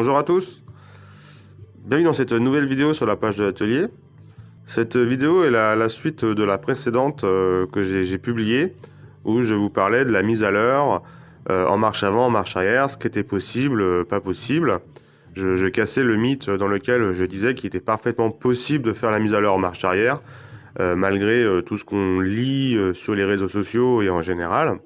Bonjour à tous, bienvenue dans cette nouvelle vidéo sur la page de l'atelier. Cette vidéo est la suite de la précédente que j'ai publiée, où je vous parlais de la mise à l'heure en marche avant, en marche arrière, ce qui était possible, pas possible. Je cassais le mythe dans lequel je disais qu'il était parfaitement possible de faire la mise à l'heure en marche arrière, malgré tout ce qu'on lit sur les réseaux sociaux et en général.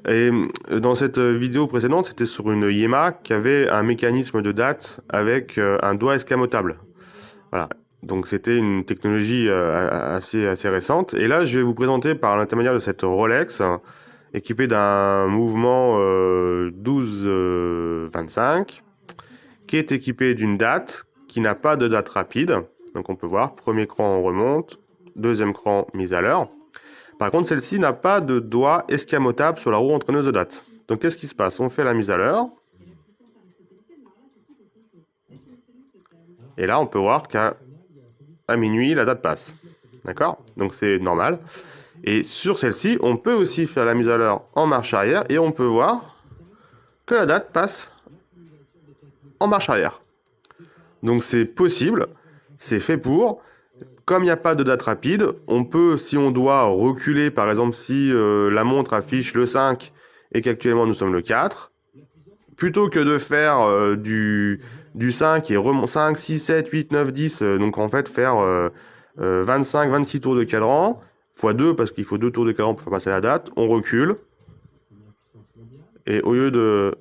Et dans cette vidéo précédente, c'était sur une Yema qui avait un mécanisme de date avec un doigt escamotable. Voilà. Donc c'était une technologie assez récente. Et là, je vais vous présenter par l'intermédiaire de cette Rolex, équipée d'un mouvement 12-25, qui est équipée d'une date qui n'a pas de date rapide. Donc on peut voir, premier cran on remonte, deuxième cran mise à l'heure. Par contre, celle-ci n'a pas de doigt escamotable sur la roue entraîneuse de date. Donc qu'est-ce qui se passe? On fait la mise à l'heure. Et là, on peut voir qu'à minuit, la date passe. D'accord? Donc c'est normal. Et sur celle-ci, on peut aussi faire la mise à l'heure en marche arrière et on peut voir que la date passe en marche arrière. Donc c'est possible, c'est fait pour. Comme il n'y a pas de date rapide, on peut, si on doit reculer, par exemple si la montre affiche le 5 et qu'actuellement nous sommes le 4, plutôt que de faire du 5 et 5, 6, 7, 8, 9, 10, donc en fait faire 25, 26 tours de cadran, x 2 parce qu'il faut 2 tours de cadran pour faire passer la date, on recule, et au lieu de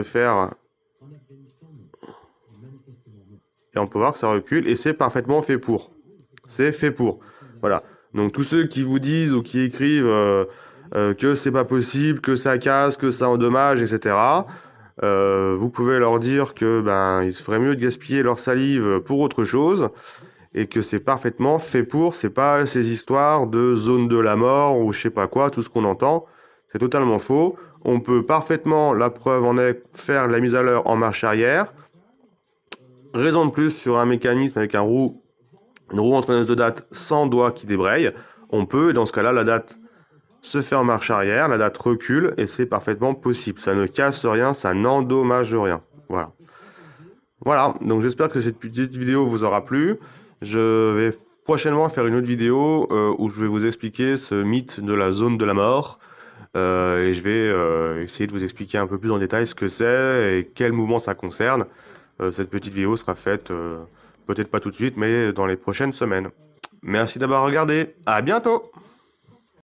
faire... Et on peut voir que ça recule, et c'est parfaitement fait pour. C'est fait pour. Voilà. Donc tous ceux qui vous disent ou qui écrivent que c'est pas possible, que ça casse, que ça endommage, etc., vous pouvez leur dire que il se ferait mieux de gaspiller leur salive pour autre chose et que c'est parfaitement fait pour. C'est pas ces histoires de zone de la mort ou je sais pas quoi, tout ce qu'on entend. C'est totalement faux. On peut parfaitement, la preuve en est, faire la mise à l'heure en marche arrière. Raison de plus sur un mécanisme avec une roue entraîneuse de date sans doigt qui débraye. On peut, et dans ce cas-là, la date se fait en marche arrière, la date recule et c'est parfaitement possible. Ça ne casse rien, ça n'endommage rien. Voilà. Voilà, donc j'espère que cette petite vidéo vous aura plu. Je vais prochainement faire une autre vidéo où je vais vous expliquer ce mythe de la zone de la mort. Et je vais essayer de vous expliquer un peu plus en détail ce que c'est et quel mouvement ça concerne. Cette petite vidéo sera faite peut-être pas tout de suite, mais dans les prochaines semaines. Merci d'avoir regardé. À bientôt!